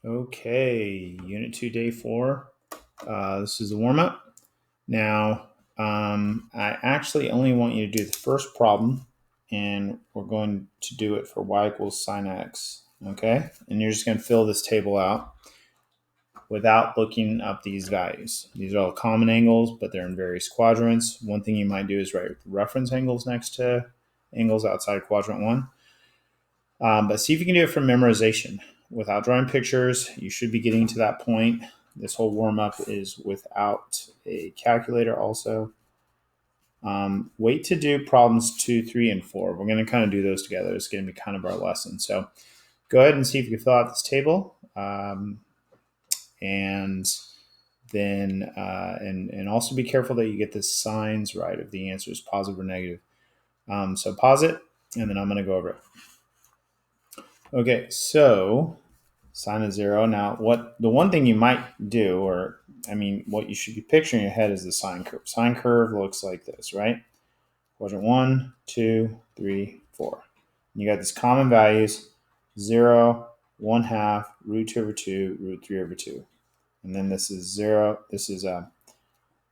Okay, Unit 2, Day 4. This is the warm-up. Now, I actually only want you to do the first problem, and we're going to do it for y equals sine x, okay? And you're just going to fill this table out without looking up these values. These are all common angles, but they're in various quadrants. One thing you might do is write reference angles next to angles outside quadrant 1. But see if you can do it from memorization. Without drawing pictures, you should be getting to that point. This whole warm-up is without a calculator also. Wait to do problems 2, 3, and 4. We're going to kind of do those together. It's going to be kind of our lesson. So go ahead and see if you can fill out this table. And then and also be careful that you get the signs right if the answer is positive or negative. So pause it, and then I'm going to go over it. Okay, so sine of 0. Now, the one thing you might do, what you should be picturing in your head is the sine curve. Sine curve looks like this, right? Quadrant 1, 2, 3, 4. And you got these common values: 0, 1/2, root 2 over 2, root 3 over 2. And then this is 0. This is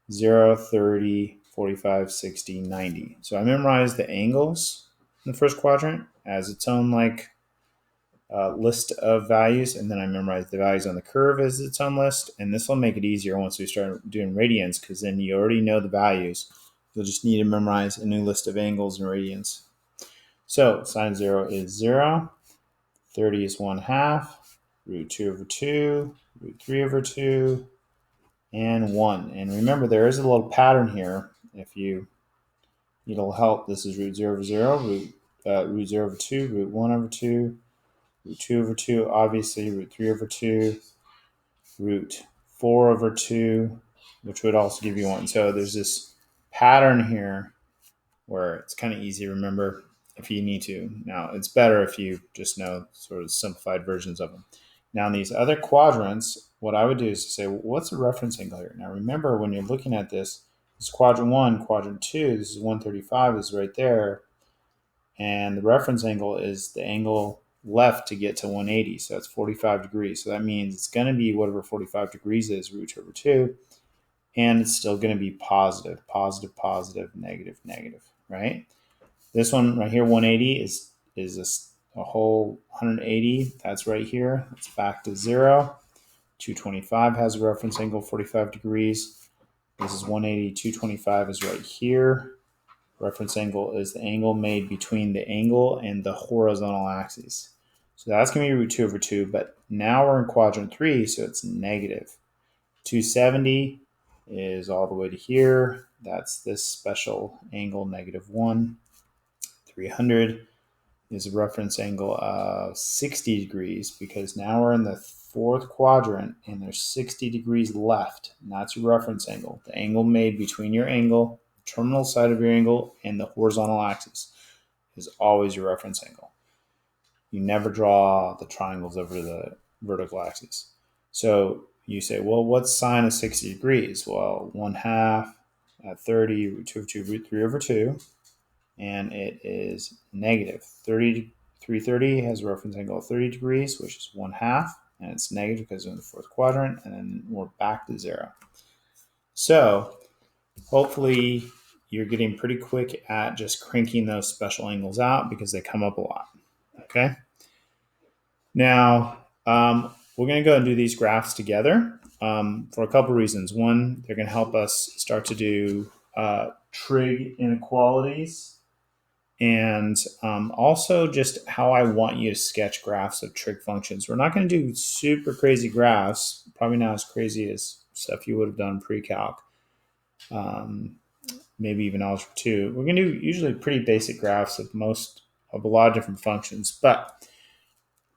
0, 30, 45, 60, 90. So I memorized the angles in the first quadrant as its own list of values, and then I memorized the values on the curve as its own list. And this will make it easier once we start doing radians, because then you already know the values. You'll just need to memorize a new list of angles and radians. So sine 0 is 0, 30 is 1/2, root 2 over 2, root 3 over 2, and 1. And remember, there is a little pattern here. If you need a little help, this is root 0 over 0, root 0 over 2, root 1 over 2, root 2 over 2, obviously, root 3 over 2, root 4 over 2, which would also give you 1. So there's this pattern here where it's kind of easy to remember if you need to. Now, it's better if you just know sort of simplified versions of them. Now, in these other quadrants, what I would do is to say, well, what's the reference angle here? Now, remember, when you're looking at this, this is quadrant 1, quadrant 2, this is 135, this is right there. And the reference angle is the angle left to get to 180. So that's 45 degrees. So that means it's going to be whatever 45 degrees is, root 2 over 2. And it's still going to be positive, positive, positive, negative, negative, right? This one right here, 180, is a whole 180. That's right here. It's back to 0. 225 has a reference angle 45 degrees. This is 180. 225 is right here. Reference angle is the angle made between the angle and the horizontal axis. So that's going to be root 2 over 2, but now we're in quadrant 3, so it's negative. 270 is all the way to here. That's this special angle, -1. 300 is a reference angle of 60 degrees, because now we're in the fourth quadrant and there's 60 degrees left. And that's your reference angle, the angle made between your angle, terminal side of your angle, and the horizontal axis is always your reference angle. You never draw the triangles over the vertical axis. So you say, well, what's sine of 60 degrees? Well, 1/2 at 30, root 2 over 2, root 3 over 2. And it is negative. 330 has a reference angle of 30 degrees, which is 1/2. And it's negative because we're in the fourth quadrant. And then we're back to 0. So hopefully you're getting pretty quick at just cranking those special angles out, because they come up a lot. Okay. Now, we're going to go and do these graphs together for a couple reasons. One, they're going to help us start to do trig inequalities, and also just how I want you to sketch graphs of trig functions. We're not going to do super crazy graphs, probably not as crazy as stuff you would have done pre-calc, maybe even algebra 2. We're going to do usually pretty basic graphs of a lot of different functions, but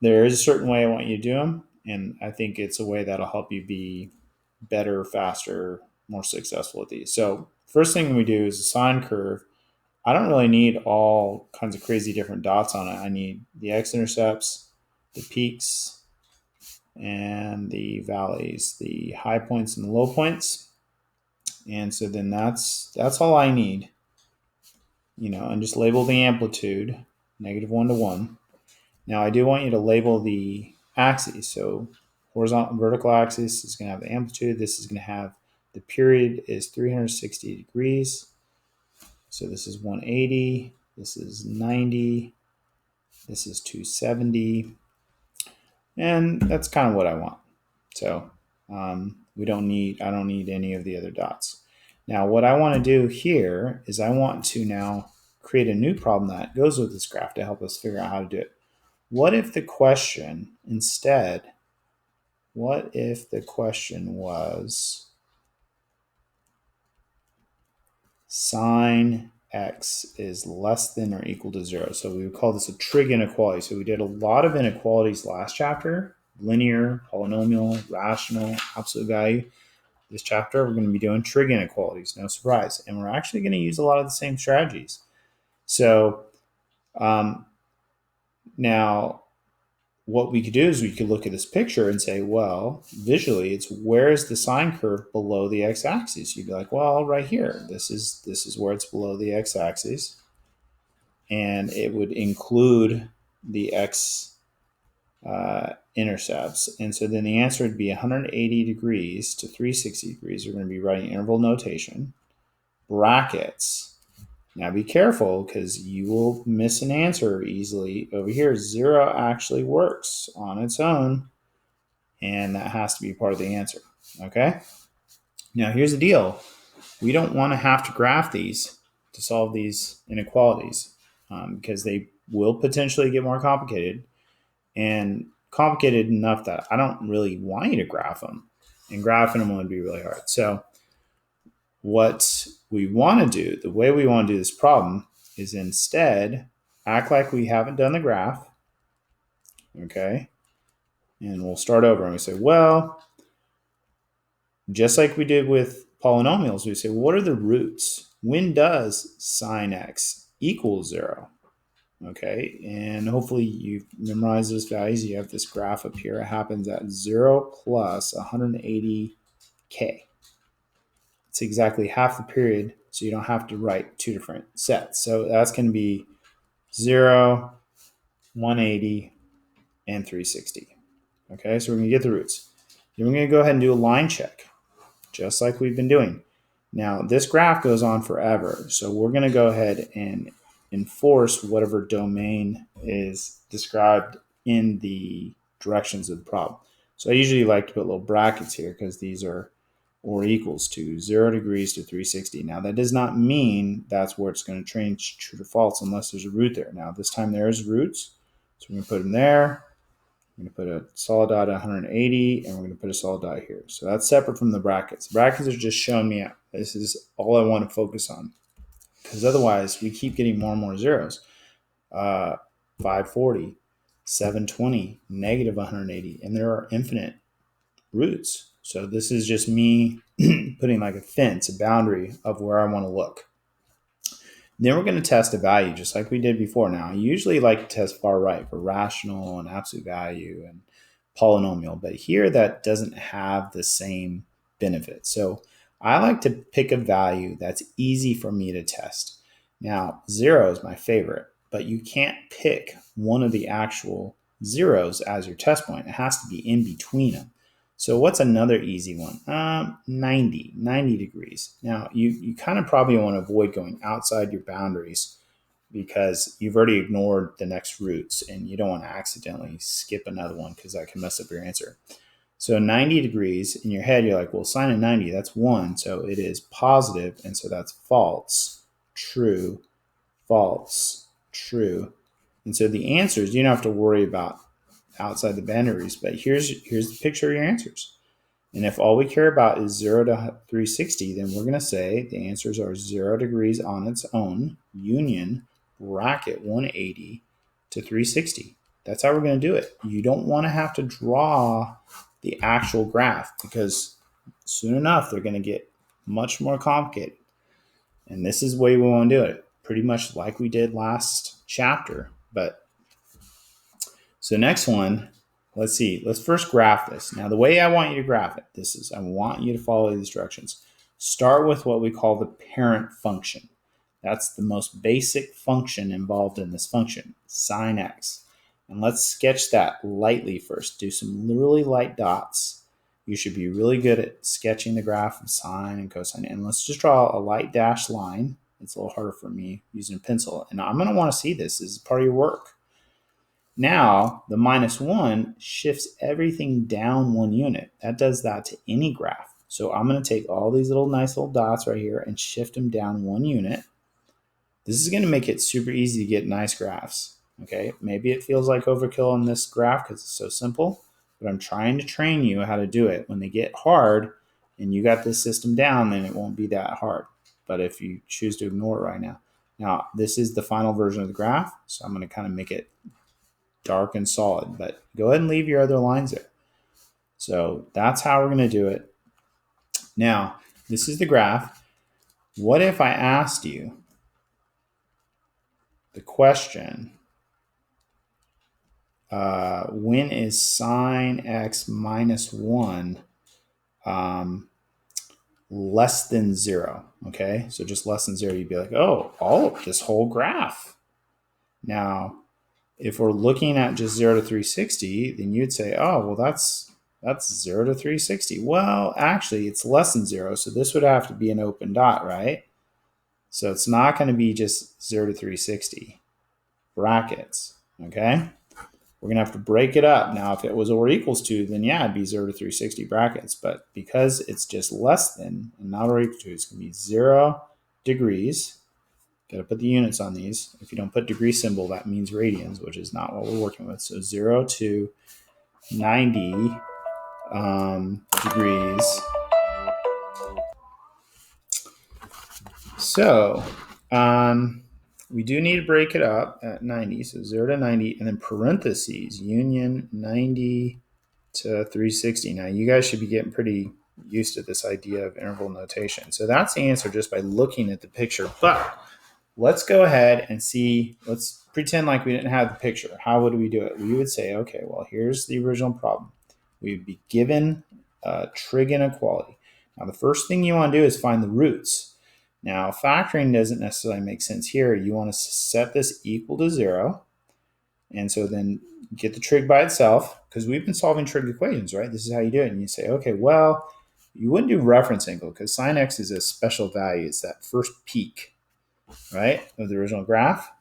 there is a certain way I want you to do them, and I think it's a way that'll help you be better, faster, more successful at these. So first thing we do is a sine curve. I don't really need all kinds of crazy different dots on it. I need the x-intercepts, the peaks, and the valleys, the high points and the low points. And so then that's all I need, and just label the amplitude, -1 to 1. Now I do want you to label the axes. So horizontal vertical axis is going to have the amplitude. This is going to have the period is 360 degrees. So this is 180. This is 90. This is 270. And that's kind of what I want. So I don't need any of the other dots. Now what I want to do here is I want to now create a new problem that goes with this graph to help us figure out how to do it. What if the question was sine x is less than or equal to 0? So we would call this a trig inequality. So we did a lot of inequalities last chapter: linear, polynomial, rational, absolute value. This chapter, we're going to be doing trig inequalities, no surprise. And we're actually going to use a lot of the same strategies. So now what we could do is we could look at this picture and say, well, visually, it's where's the sine curve below the x-axis? You'd be like, well, right here. This is where it's below the x-axis. And it would include the x intercepts. And so then the answer would be 180 degrees to 360 degrees. We're going to be writing interval notation, brackets. Now be careful because you will miss an answer easily. Over here, 0 actually works on its own, and that has to be part of the answer. Okay? Now here's the deal. We don't want to have to graph these to solve these inequalities because they will potentially get more complicated, and complicated enough that I don't really want you to graph them, and graphing them would be really hard. So what we want to do, the way we want to do this problem, is instead act like we haven't done the graph, okay? And we'll start over and we say, well, just like we did with polynomials, we say, what are the roots? When does sine x equal 0? Okay, and hopefully you've memorized those values. You have this graph up here. It happens at 0 plus 180k. It's exactly half the period, so you don't have to write two different sets. So that's going to be 0, 180, and 360. Okay, so we're going to get the roots. Then we're going to go ahead and do a line check, just like we've been doing. Now, this graph goes on forever, so we're going to go ahead and enforce whatever domain is described in the directions of the problem. So I usually like to put little brackets here because these are or equals to 0 degrees to 360. Now, that does not mean that's where it's going to change true to false unless there's a root there. Now, this time there's roots, so we're going to put them there. We're going to put a solid dot at 180, and we're going to put a solid dot here. So that's separate from the brackets. Brackets are just showing me out. This is all I want to focus on, because otherwise we keep getting more and more zeros. 540, 720, negative 180, and there are infinite roots. So this is just me putting like a fence, a boundary of where I want to look. Then we're going to test a value just like we did before. Now, I usually like to test far right for rational and absolute value and polynomial, but here that doesn't have the same benefit. So I like to pick a value that's easy for me to test. Now, 0 is my favorite, but you can't pick one of the actual zeros as your test point. It has to be in between them. So what's another easy one? 90 degrees. Now, you kind of probably want to avoid going outside your boundaries because you've already ignored the next roots and you don't want to accidentally skip another one because that can mess up your answer. So 90 degrees, in your head, you're like, well, sine of 90, that's 1, so it is positive, and so that's false, true, false, true. And so the answers, you don't have to worry about outside the boundaries, but here's the picture of your answers. And if all we care about is 0 to 360, then we're going to say the answers are 0 degrees on its own, union, bracket 180 to 360. That's how we're going to do it. You don't want to have to draw the actual graph because soon enough they're going to get much more complicated. And this is the way we want to do it, pretty much like we did last chapter. But so next one, let's see. Let's first graph this. Now, the way I want you to graph it, I want you to follow these directions. Start with what we call the parent function. That's the most basic function involved in this function, sine x. And let's sketch that lightly first. Do some really light dots. You should be really good at sketching the graph of sine and cosine. And let's just draw a light dashed line. It's a little harder for me using a pencil. And I'm going to want to see this. This is part of your work. Now, the -1 shifts everything down 1 unit. That does that to any graph. So I'm going to take all these nice little dots right here and shift them down 1 unit. This is going to make it super easy to get nice graphs. Okay, maybe it feels like overkill on this graph because it's so simple, but I'm trying to train you how to do it. When they get hard and you got this system down, then it won't be that hard. But if you choose to ignore it right now. Now, this is the final version of the graph, so I'm going to kind of make it dark and solid, but go ahead and leave your other lines there. So that's how we're going to do it. Now, this is the graph. What if I asked you the question, when is sine x minus 1 less than 0? Okay, so just less than 0, you'd be like, oh, this whole graph. Now, if we're looking at just 0 to 360, then you'd say, oh, well, that's 0 to 360. Well, actually, it's less than 0, so this would have to be an open dot, right? So it's not going to be just 0 to 360 brackets, okay? We're going to have to break it up. Now, if it was or equals to, then yeah, it'd be 0 to 360 brackets. But because it's just less than and not or equal to, it's going to be 0 degrees. Got to put the units on these. If you don't put degree symbol, that means radians, which is not what we're working with. So 0 to 90 degrees. So we do need to break it up at 90. So 0 to 90, and then parentheses, union 90 to 360. Now, you guys should be getting pretty used to this idea of interval notation. So that's the answer just by looking at the picture. But let's go ahead and see. Let's pretend like we didn't have the picture. How would we do it? We would say, okay, well, here's the original problem. We'd be given a trig inequality. Now, the first thing you want to do is find the roots. Now, factoring doesn't necessarily make sense here. You want to set this equal to 0. And so then get the trig by itself, because we've been solving trig equations, right? This is how you do it. And you say, okay, well, you wouldn't do reference angle because sine x is a special value. It's that first peak, right, of the original graph.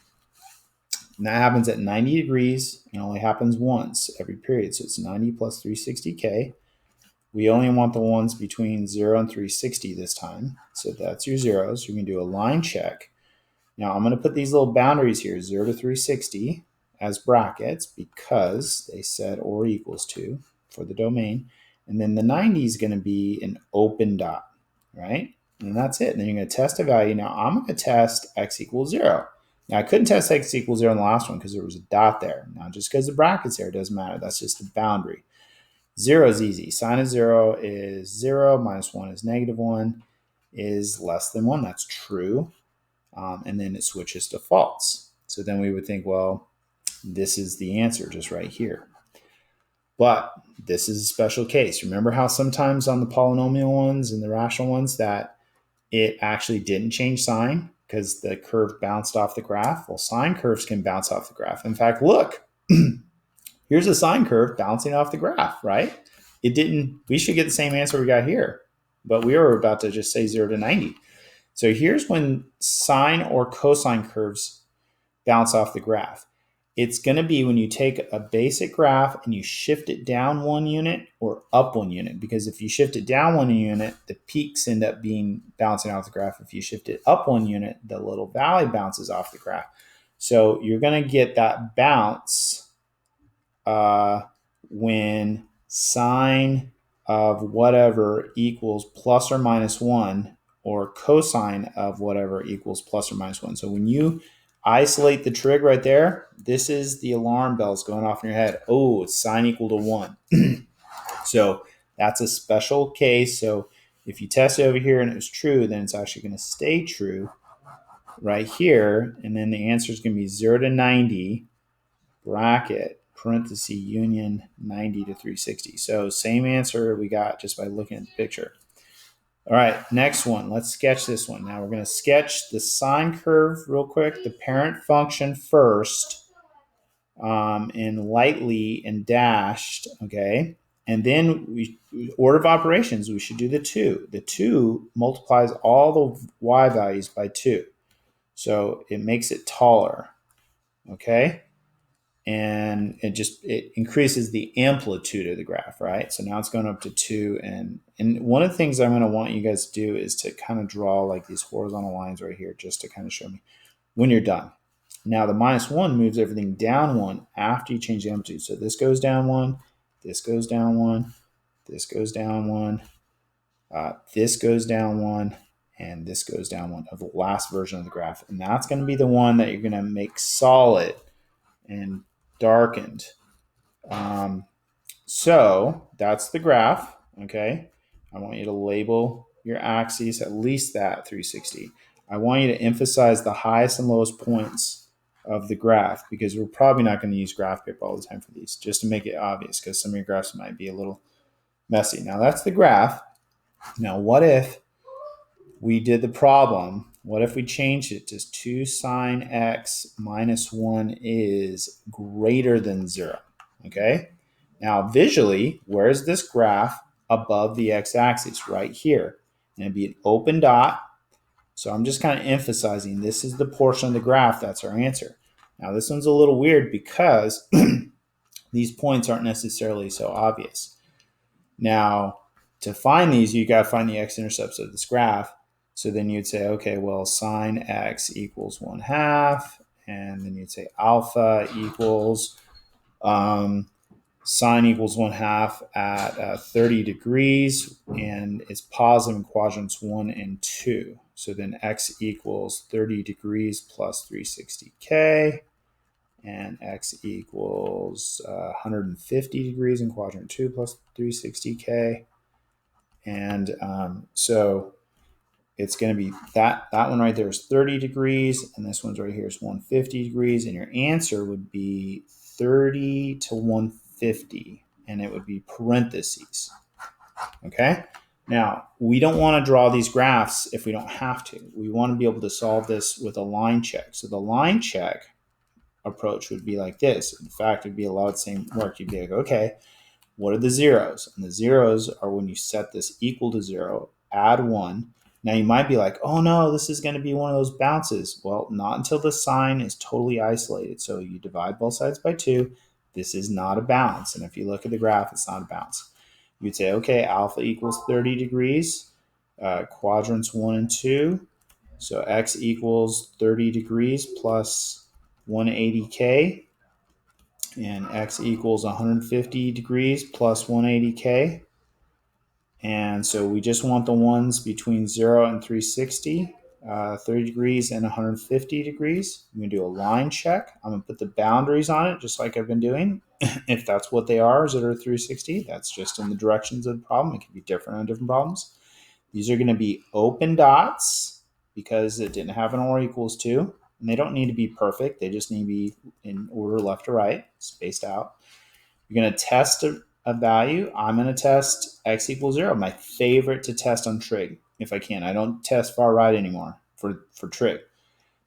And that happens at 90 degrees and only happens once every period. So it's 90 plus 360k. We only want the ones between 0 and 360 this time. So that's your zeros. You're going to do a line check. Now I'm going to put these little boundaries here, 0 to 360, as brackets because they said or equals to for the domain. And then the 90 is going to be an open dot, right? And that's it. And then you're going to test a value. Now I'm going to test x equals 0. Now I couldn't test x equals 0 in the last one because there was a dot there. Now just because the bracket's there, it doesn't matter. That's just the boundary. 0 is easy. Sine of 0 is 0. Minus 1 is -1. Is less than 1. That's true. And then it switches to false. So then we would think, well, this is the answer just right here. But this is a special case. Remember how sometimes on the polynomial ones and the rational ones that it actually didn't change sign because the curve bounced off the graph? Well, sine curves can bounce off the graph. In fact, look, here's a sine curve bouncing off the graph, right? It didn't, we should get the same answer we got here, but we were about to just say 0 to 90. So here's when sine or cosine curves bounce off the graph. It's going to be when you take a basic graph and you shift it down 1 unit or up 1 unit. Because if you shift it down 1 unit, the peaks end up being bouncing off the graph. If you shift it up 1 unit, the little valley bounces off the graph. So you're going to get that bounce when sine of whatever equals plus or minus 1, or cosine of whatever equals plus or minus 1. So when you isolate the trig right there, this is the alarm bells going off in your head. Oh, it's sine equal to 1. So that's a special case. So if you test it over here and it was true, then it's actually going to stay true right here. And then the answer is going to be 0 to 90 bracket parenthesis union 90 to 360. So same answer we got just by looking at the picture. All right, next one. Let's sketch this one. Now we're going to sketch the sine curve real quick, the parent function first, and lightly and dashed, okay? And then order of operations, we should do the 2. The 2 multiplies all the y values by 2. So it makes it taller, okay? And it increases the amplitude of the graph, right? So now it's going up to 2. And one of the things I'm going to want you guys to do is to kind of draw like these horizontal lines right here, just to kind of show me when you're done. Now the -1 moves everything down 1 after you change the amplitude. So this goes down 1, this goes down 1, this goes down 1, this goes down 1, and this goes down 1 of the last version of the graph. And that's going to be the one that you're going to make solid and darkened. So that's the graph, okay? I want you to label your axes, at least that 360. I want you to emphasize the highest and lowest points of the graph, because we're probably not going to use graph paper all the time for these, just to make it obvious, because some of your graphs might be a little messy. Now that's the graph. Now what if we did the problem? What if we changed it to 2 sine x minus 1 is greater than 0, okay? Now visually, where is this graph above the x-axis? Right here. And it'd be an open dot. So I'm just kind of emphasizing this is the portion of the graph that's our answer. Now this one's a little weird because these points aren't necessarily so obvious. Now to find these, you got to find the x-intercepts of this graph. So then you'd say, okay, well, sine x equals 1/2, and then you'd say alpha equals sine equals 1/2 at 30 degrees, and it's positive in quadrants 1 and 2. So then x equals 30 degrees plus 360k, and x equals 150 degrees in quadrant 2 plus 360k. And so it's going to be that one right there is 30 degrees, and this one's right here is 150 degrees, and your answer would be 30 to 150, and it would be parentheses. Okay? Now, we don't want to draw these graphs if we don't have to. We want to be able to solve this with a line check. So the line check approach would be like this. In fact, it'd be a lot of the same work. You'd be like, okay, what are the zeros? And the zeros are when you set this equal to 0, add 1. Now you might be like, oh no, this is going to be one of those bounces. Well, not until the sign is totally isolated. So you divide both sides by 2. This is not a bounce. And if you look at the graph, it's not a bounce. You'd say, okay, alpha equals 30 degrees, quadrants 1 and 2. So x equals 30 degrees plus 180k, and x equals 150 degrees plus 180k. And so we just want the ones between 0 and 360, 30 degrees and 150 degrees. I'm going to do a line check. I'm going to put the boundaries on it, just like I've been doing. If that's what they are, 0 to 360, that's just in the directions of the problem. It can be different on different problems. These are going to be open dots because it didn't have an or equals to. And they don't need to be perfect. They just need to be in order left to right, spaced out. You're going to test a value. I'm going to test x equals 0. My favorite to test on trig, if I can. I don't test far right anymore for trig.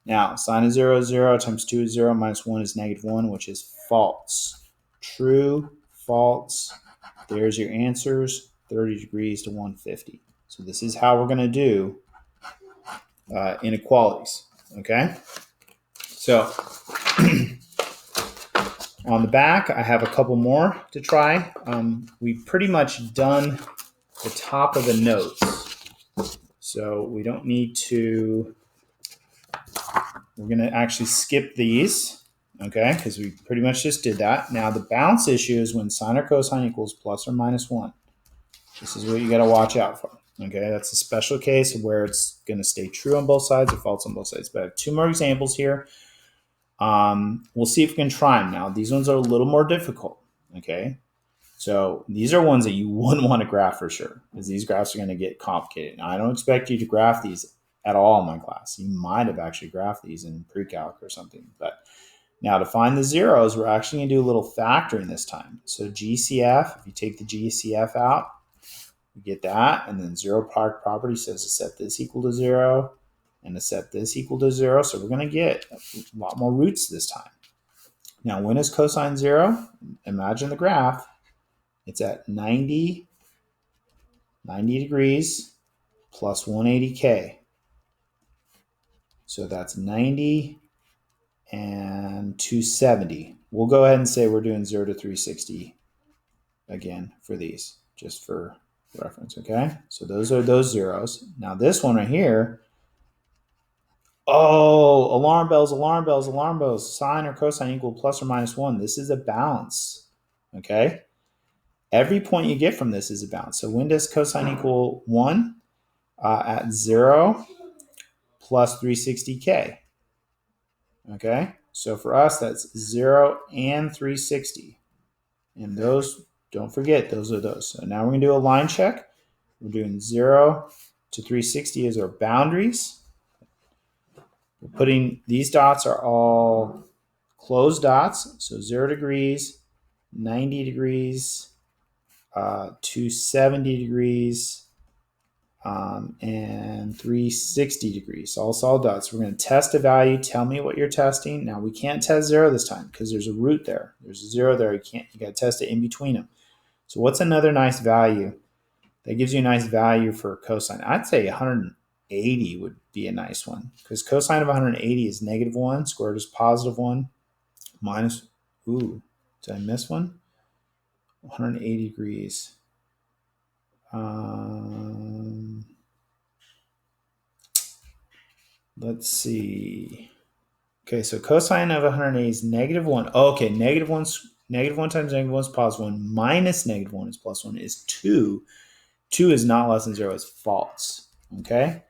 Now, sine of 0 is 0 times 2 is 0 minus 1 is -1, which is false. True, false. There's your answers, 30 degrees to 150. So this is how we're going to do inequalities, okay? So on the back, I have a couple more to try. We've pretty much done the top of the notes. So we don't need to, we're going to actually skip these, okay, because we pretty much just did that. Now the bounce issue is when sine or cosine equals plus or minus 1. This is what you got to watch out for, okay? That's a special case where it's going to stay true on both sides or false on both sides. But I have 2 more examples here. We'll see if we can try them now. These ones are a little more difficult, okay? So these are ones that you wouldn't want to graph for sure, because these graphs are going to get complicated. Now, I don't expect you to graph these at all in my class. You might have actually graphed these in pre-calc or something. But now to find the zeros, we're actually going to do a little factoring this time. So GCF, if you take the GCF out, you get that, and then zero product property says to set this equal to 0 and to set this equal to 0. So we're going to get a lot more roots this time. Now, when is cosine 0? Imagine the graph. It's at 90 degrees plus 180k. So that's 90 and 270. We'll go ahead and say we're doing 0 to 360 again for these, just for reference, okay? So those are those zeros. Now this one right here, oh, alarm bells, alarm bells, alarm bells. Sine or cosine equal plus or minus 1. This is a balance, okay? Every point you get from this is a balance. So when does cosine equal 1? At 0 plus 360k. Okay, so for us, that's 0 and 360. And those, don't forget, those are those. So now we're going to do a line check. We're doing 0 to 360 as our boundaries. We're putting, these dots are all closed dots. So 0 degrees, 90 degrees, 270 degrees, and 360 degrees, all solid dots. We're going to test a value. Tell me what you're testing. Now we can't test 0 this time because there's a root there. There's a 0 there. You got to test it in between them. So what's another nice value that gives you a nice value for cosine? I'd say 180 would be a nice one because cosine of 180 is -1, square root is +1, minus, ooh, did I miss one? 180 degrees. Let's see. Okay, so cosine of 180 is -1. Oh, okay, -1 times -1 is +1 minus -1 is +1 is 2. 2 is not less than 0. It's false. Okay?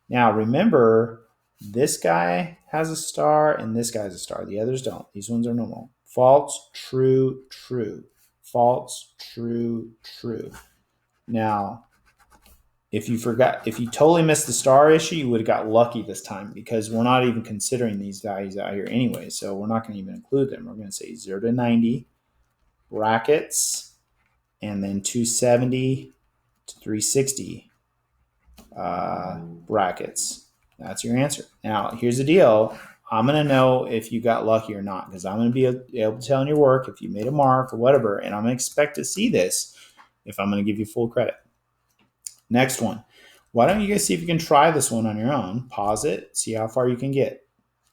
Now, remember, this guy has a star and this guy has a star. The others don't. These ones are normal. False, true, true. False, true, true. Now, if you totally missed the star issue, you would have got lucky this time because we're not even considering these values out here anyway. So we're not going to even include them. We're going to say 0 to 90 brackets and then 270 to 360 brackets. That's your answer. Now, here's the deal. I'm going to know if you got lucky or not because I'm going to be able to tell in your work if you made a mark or whatever, and I'm going to expect to see this if I'm going to give you full credit. Next one. Why don't you guys see if you can try this one on your own? Pause it, see how far you can get,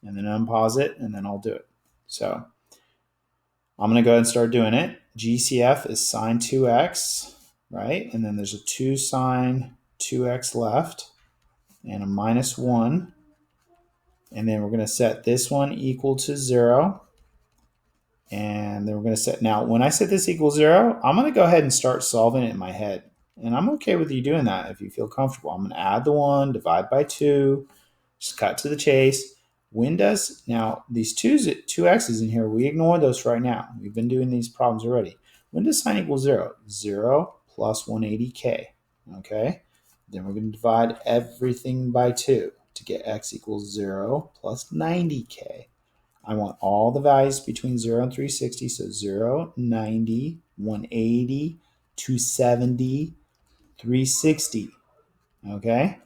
and then unpause it, and then I'll do it. So I'm going to go ahead and start doing it. GCF is sine 2x, right? And then there's a 2 sine 2x left and a -1. And then we're going to set this one equal to 0. And then we're going to set, now when I set this equals 0, I'm going to go ahead and start solving it in my head. And I'm okay with you doing that if you feel comfortable. I'm going to add the 1, divide by 2, just cut to the chase. When does, now these two x's in here, we ignore those right now. We've been doing these problems already. When does sine equal 0? 0 plus 180k, okay? Then we're going to divide everything by 2 to get x equals 0 plus 90k. I want all the values between 0 and 360, so 0, 90, 180, 270, 360, okay?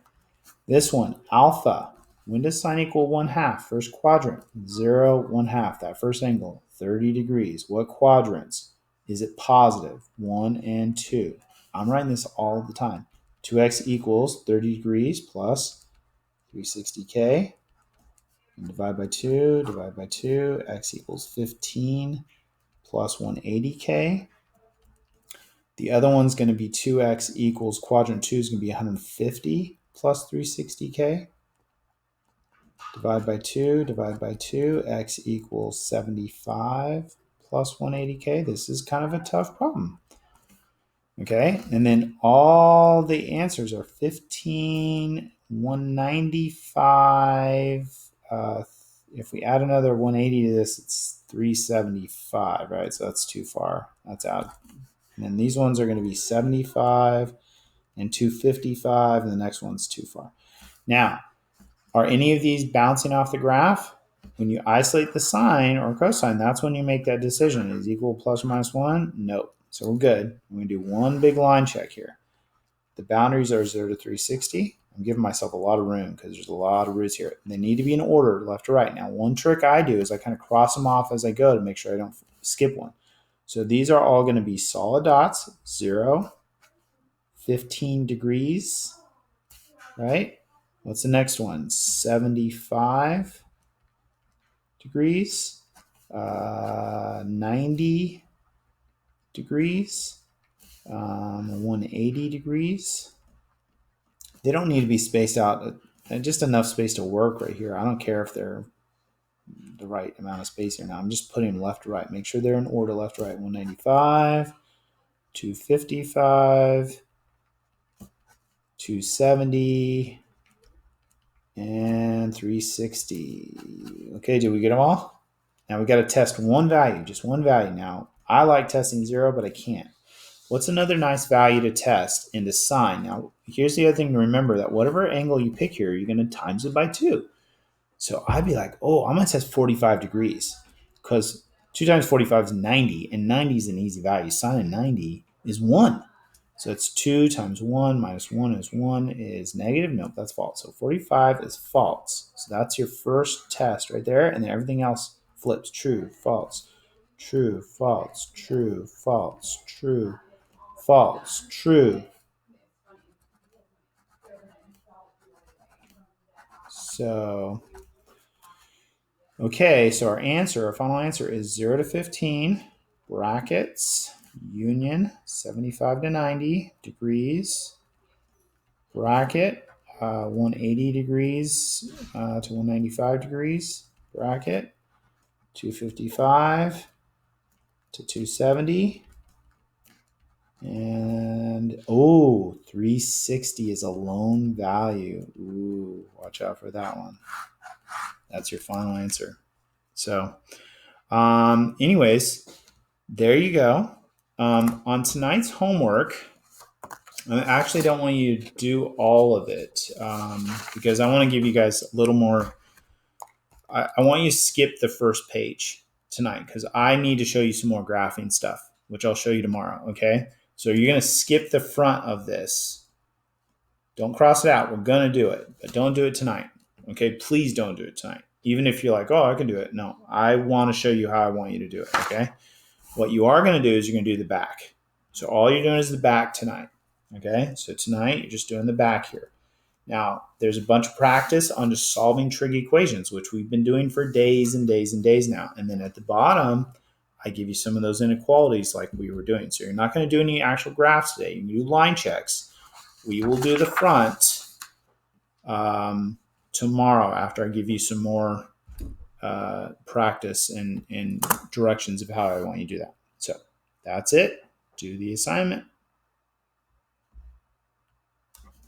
This one, alpha. When does sine equal 1/2? First quadrant, 0, 1/2. That first angle, 30 degrees. What quadrants? Is it positive? 1 and 2. I'm writing this all the time. 2x equals 30 degrees plus 360k. And divide by 2, x equals 15 plus 180k. The other one's going to be 2x equals, quadrant 2 is going to be 150 plus 360k. Divide by 2, x equals 75 plus 180k. This is kind of a tough problem. Okay, and then all the answers are 15, 195. If we add another 180 to this, it's 375, right? So that's too far. That's out. And then these ones are going to be 75 and 255, and the next one's too far. Now, are any of these bouncing off the graph? When you isolate the sine or cosine, that's when you make that decision. Is it equal plus or minus 1? Nope. So we're good. I'm going to do one big line check here. The boundaries are 0 to 360. I'm giving myself a lot of room because there's a lot of roots here. They need to be in order, left to right. Now, one trick I do is I kind of cross them off as I go to make sure I don't skip one. So these are all going to be solid dots, 0, 15 degrees, right? What's the next one? 75 degrees, 90 degrees, 180 degrees. They don't need to be spaced out, just enough space to work right here. I don't care if they're the right amount of space here now. I'm just putting them left to right. Make sure they're in order left to right. 195, 255, 270, and 360. Okay, did we get them all? Now we got to test one value, just one value. Now, I like testing 0, but I can't. What's another nice value to test and to sign? Now, here's the other thing to remember, that whatever angle you pick here, you're going to times it by 2. So I'd be like, oh, I'm going to test 45 degrees because 2 times 45 is 90, and 90 is an easy value. Sine of 90 is 1. So it's 2 times 1 minus 1 is 1 is negative. Nope, that's false. So 45 is false. So that's your first test right there. And then everything else flips. True, false, true, false, true, false, true, false, true. So, okay, so our final answer is 0 to 15, brackets, union, 75 to 90 degrees, bracket, 180 degrees to 195 degrees, bracket, 255 to 270, and 360 is a lone value. Ooh, watch out for that one. That's your final answer. So, anyways, there you go. On tonight's homework, I actually don't want you to do all of it because I want to give you guys a little more. I want you to skip the first page tonight because I need to show you some more graphing stuff, which I'll show you tomorrow. Okay. So you're going to skip the front of this. Don't cross it out. We're going to do it, but don't do it tonight. Okay. Please don't do it tonight. Even if you're like, oh, I can do it. No, I want to show you how I want you to do it. Okay. What you are going to do is you're going to do the back. So all you're doing is the back tonight. Okay. So tonight you're just doing the back here. Now, there's a bunch of practice on just solving trig equations, which we've been doing for days and days and days now. And then at the bottom, I give you some of those inequalities like we were doing. So you're not going to do any actual graphs today. You can do line checks. We will do the front tomorrow after I give you some more practice and directions of how I want you to do that. So that's it. Do the assignment.